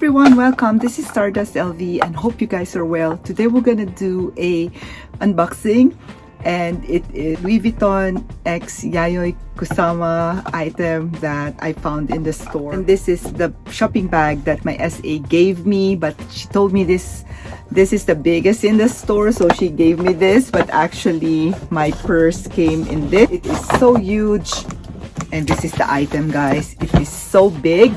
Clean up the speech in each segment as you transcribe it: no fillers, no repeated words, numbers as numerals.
everyone, welcome. This is Stardust LV and hope you guys are well. Today we're gonna do a unboxing and it is Louis Vuitton x Yayoi Kusama item that I found in the store. And this is the shopping bag that my SA gave me, but she told me this is the biggest in the store, so she gave me this, but actually my purse came in this. It is so huge. And this is the item, guys. It is so big,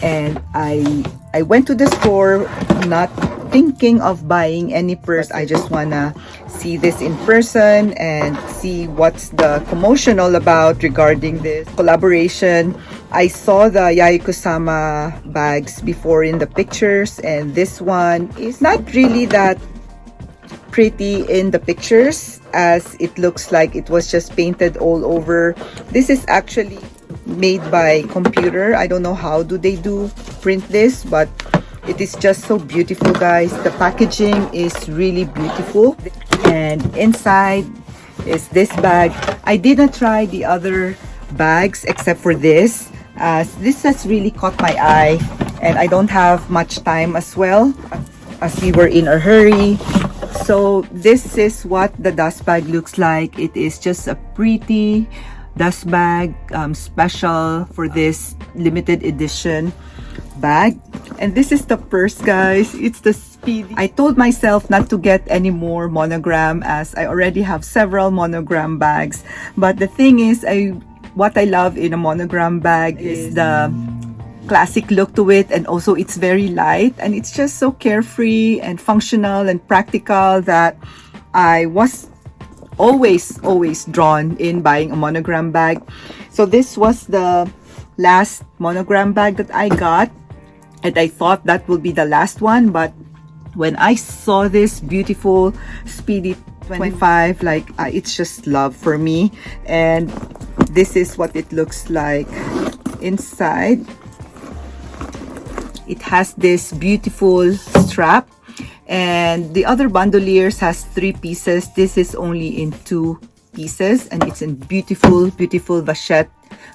and I went to the store not thinking of buying any purse. I just wanna see this in person and see what's the commotion all about regarding this collaboration. I saw the Yayoi Kusama bags before in the pictures, and this one is not really that pretty in the pictures, as it looks like it was just painted all over. This is actually made by computer. I don't know how do they print this, but it is just so beautiful, guys. The packaging is really beautiful, and inside is this bag. I didn't try the other bags except for this, as this has really caught my eye, and I don't have much time as well, as we were in a hurry. So this is what the dust bag looks like. It is just a pretty dust bag, special for this limited edition bag. And this is the purse, guys. It's the Speedy. I told myself not to get any more monogram, as I already have several monogram bags. But the thing is, what I love in a monogram bag is the classic look to it, and also it's very light, and it's just so carefree and functional and practical that I was always drawn in buying a monogram bag. So this was the last monogram bag that I got, and I thought that will be the last one, but when I saw this beautiful Speedy 25, like it's just love for me. And this is what it looks like inside. It has this beautiful strap, and the other bandoliers has 3 pieces. This is only in 2 pieces, and it's in beautiful vachette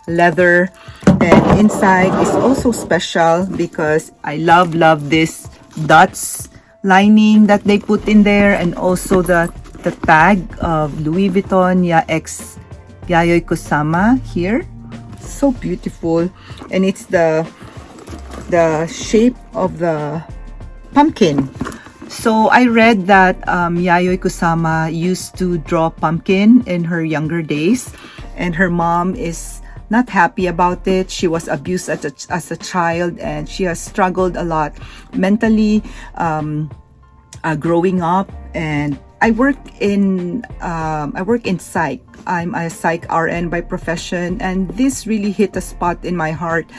leather. And inside is also special because I love this dots lining that they put in there, and also the tag of Louis Vuitton x Yayoi Kusama here. So beautiful, and it's the shape of the pumpkin. So I read that Yayoi Kusama used to draw pumpkin in her younger days, and her mom is not happy about it. She was abused as a child, and she has struggled a lot mentally growing up. And I work in psych. I'm a psych RN by profession, and this really hit a spot in my heart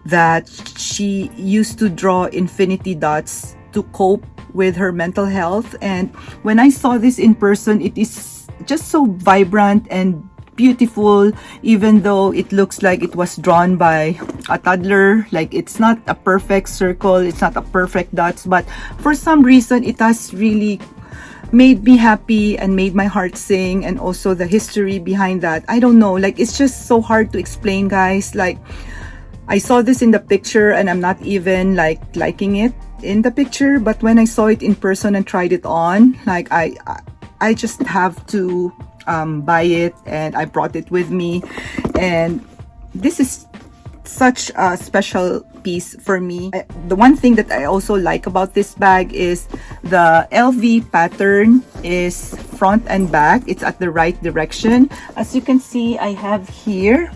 that she used to draw infinity dots to cope with her mental health. And when I saw this in person, it is just so vibrant and beautiful, even though it looks like it was drawn by a toddler. Like, it's not a perfect circle, it's not a perfect dots, but for some reason it has really made me happy and made my heart sing. And also the history behind that, I don't know, like it's just so hard to explain, guys. Like, I saw this in the picture and I'm not even liking it in the picture, but when I saw it in person and tried it on, like I just have to buy it, and I brought it with me. And this is such a special piece for me. The one thing that I also like about this bag is the LV pattern is front and back. It's at the right direction. As you can see, I have here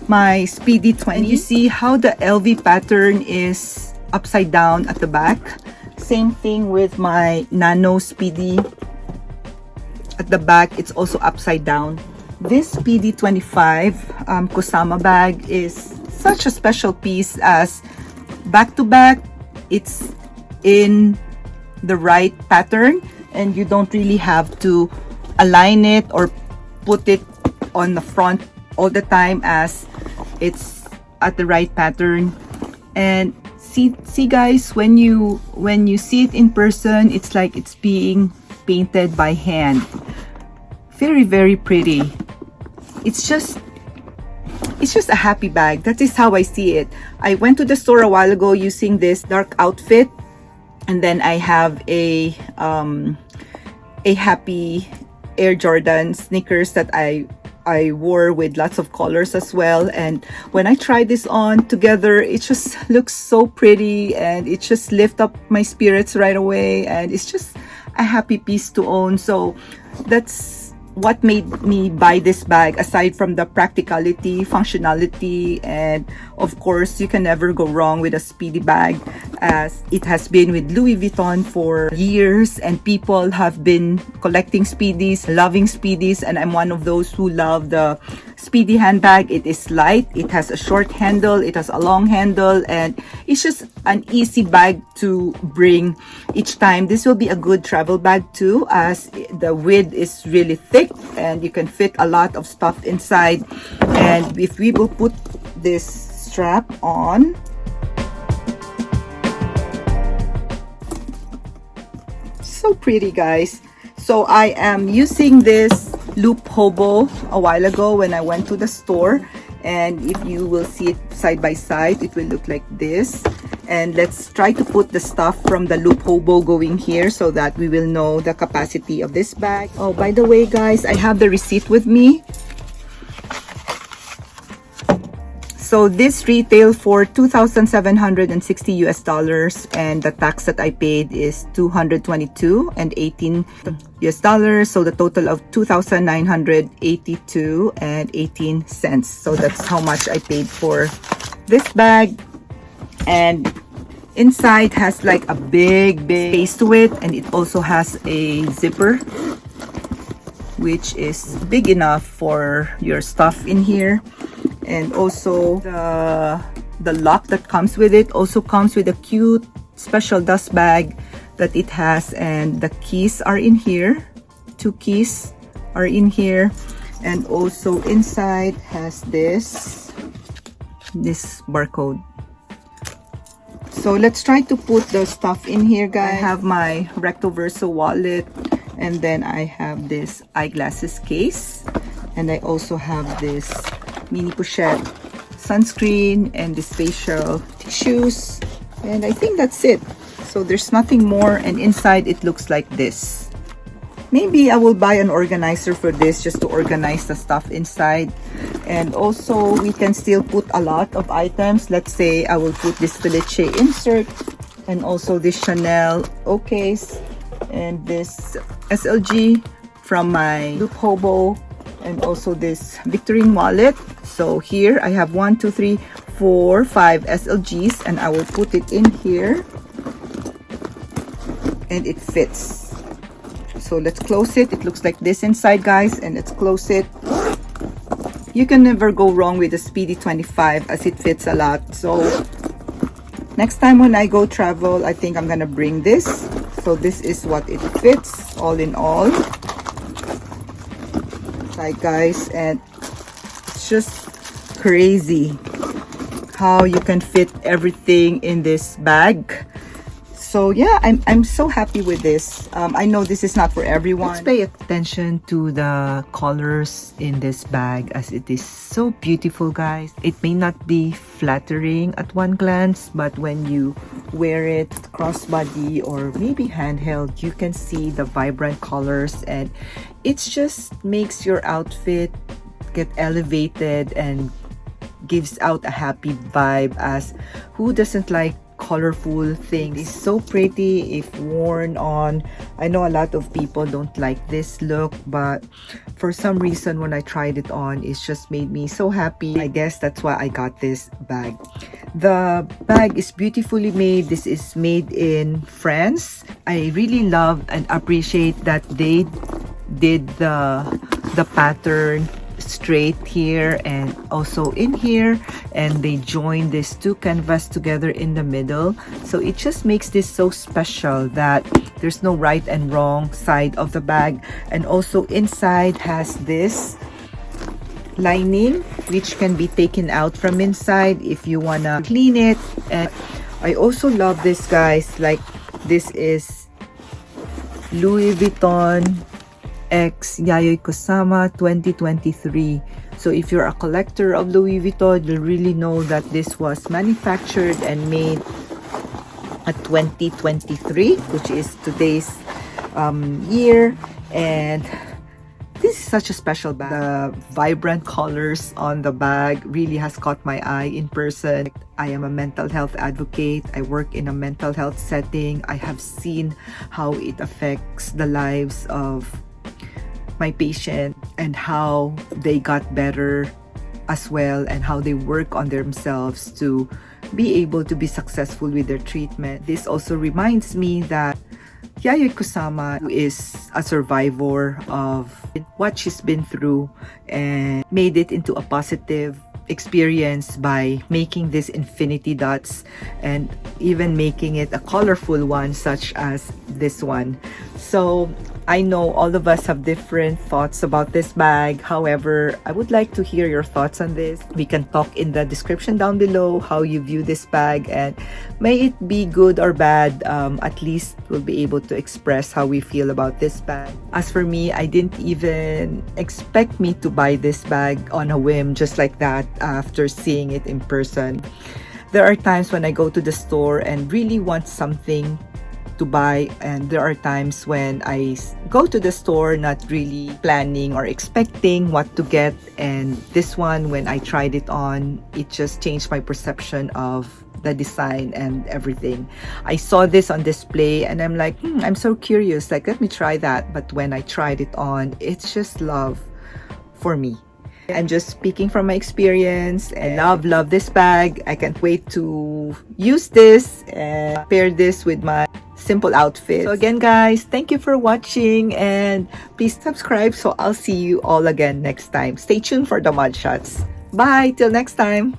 my Speedy 20. And you see how the LV pattern is upside down at the back. Same thing with my Nano Speedy. At the back, it's also upside down. This Speedy 25 Kusama bag is such a special piece, as back to back, it's in the right pattern, and you don't really have to align it or put it on the front all the time, as it's at the right pattern. And see guys, when you see it in person, it's like it's being painted by hand. Very pretty. It's just it's just a happy bag. That is how I see it. I went to the store a while ago using this dark outfit, and then I have a happy Air Jordan sneakers that I wore with lots of colors as well. And when I tried this on together, it just looks so pretty, and it just lifts up my spirits right away, and it's just a happy piece to own. So that's what made me buy this bag, aside from the practicality, functionality, and of course you can never go wrong with a Speedy bag, as it has been with Louis Vuitton for years, and people have been collecting Speedies, loving Speedies, and I'm one of those who love the Speedy handbag. It is light, it has a short handle, it has a long handle, and it's just an easy bag to bring each time. This will be a good travel bag too, as the width is really thick and you can fit a lot of stuff inside. And if we will put this strap on, so pretty, guys. So I am using this loop hobo a while ago when I went to the store, and if you will see it side by side, it will look like this. And let's try to put the stuff from the loop hobo going here so that we will know the capacity of this bag. Oh, by the way, guys, I have the receipt with me. So this retailed for $2,760 US, and the tax that I paid is $222 and 18 US. So the total of $2,982 and 18 cents. So that's how much I paid for this bag. And inside has like a big space to it, and it also has a zipper, which is big enough for your stuff in here. And also the lock that comes with it also comes with a cute special dust bag that it has, and the keys are in here. 2 keys are in here, and also inside has this barcode. So let's try to put the stuff in here, guys. I have my recto verso wallet, and then I have this eyeglasses case, and I also have this mini pochette, sunscreen, and this facial tissues, and I think that's it. So there's nothing more, and inside it looks like this. Maybe I will buy an organizer for this, just to organize the stuff inside. And also we can still put a lot of items. Let's say I will put this Felice insert, and also this Chanel O case, and this SLG from my loop hobo, and also this Victorine wallet. So here I have 1, 2, 3, 4, 5 SLGs, and I will put it in here, and it fits. So let's close it. It looks like this inside, guys, and let's close it. You can never go wrong with the Speedy 25, as it fits a lot. So next time when I go travel, I think I'm gonna bring this. So this is what it fits all in all. Hi guys, and it's just crazy how you can fit everything in this bag. So yeah, I'm so happy with this. I know this is not for everyone. Let's pay attention to the colors in this bag, as it is so beautiful, guys. It may not be flattering at one glance, but when you wear it crossbody or maybe handheld, you can see the vibrant colors, and it just makes your outfit get elevated and gives out a happy vibe, as who doesn't like colorful things? It's so pretty if worn on. I know a lot of people don't like this look, but for some reason when I tried it on, it's just made me so happy. I guess that's why I got this bag. The bag is beautifully made. This is made in France. I really love and appreciate that they did the pattern straight here and also in here, and they joined these two canvas together in the middle. So it just makes this so special that there's no right and wrong side of the bag. And also inside has this lining, which can be taken out from inside if you wanna clean it. And I also love this, guys. Like, this is Louis Vuitton X Yayoi Kusama 2023. So if you're a collector of Louis Vuitton, you'll really know that this was manufactured and made at 2023, which is today's year. And this is such a special bag. The vibrant colors on the bag really has caught my eye in person. I am a mental health advocate. I work in a mental health setting. I have seen how it affects the lives of my patient and how they got better as well, and how they work on themselves to be able to be successful with their treatment. This also reminds me that Yayoi Kusama is a survivor of what she's been through and made it into a positive experience by making these infinity dots and even making it a colorful one such as this one. So I know all of us have different thoughts about this bag. However, I would like to hear your thoughts on this. We can talk in the description down below how you view this bag, and may it be good or bad, at least we'll be able to express how we feel about this bag. As for me, I didn't even expect me to buy this bag on a whim just like that after seeing it in person. There are times when I go to the store and really want something to buy, and there are times when I go to the store not really planning or expecting what to get, and this one, when I tried it on, it just changed my perception of the design and everything. I saw this on display and I'm like, I'm so curious, like, let me try that. But when I tried it on, it's just love for me. I'm just speaking from my experience, and love this bag. I can't wait to use this and pair this with my simple outfit. So again, guys, thank you for watching, and please subscribe. So I'll see you all again next time. Stay tuned for the mud shots. Bye till next time.